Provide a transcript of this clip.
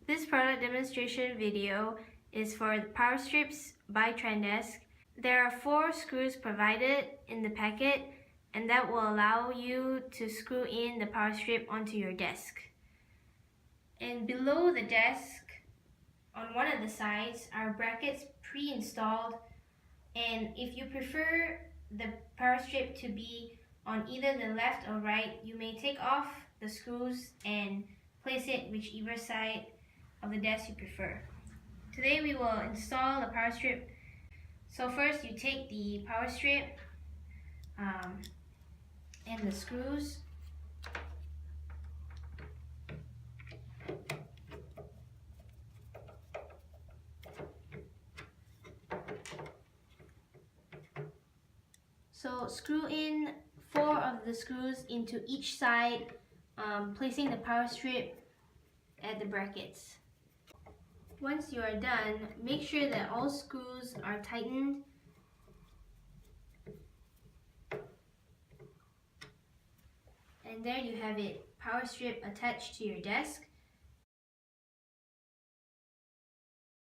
This product demonstration video is for the power strips by TrenDesks. There are 4 screws provided in the packet, and that will allow you to screw in the power strip onto your desk. And below the desk, on one of the sides, are brackets pre-installed, and if you prefer the power strip to be on either the left or right, you may take off the screws and place it whichever side of the desk you prefer. Today we will install the power strip. So first you take the power strip and the screws. So screw in 4 of the screws into each side, placing the power strip at the brackets. Once you are done, make sure that all screws are tightened. And there you have it, power strip attached to your desk.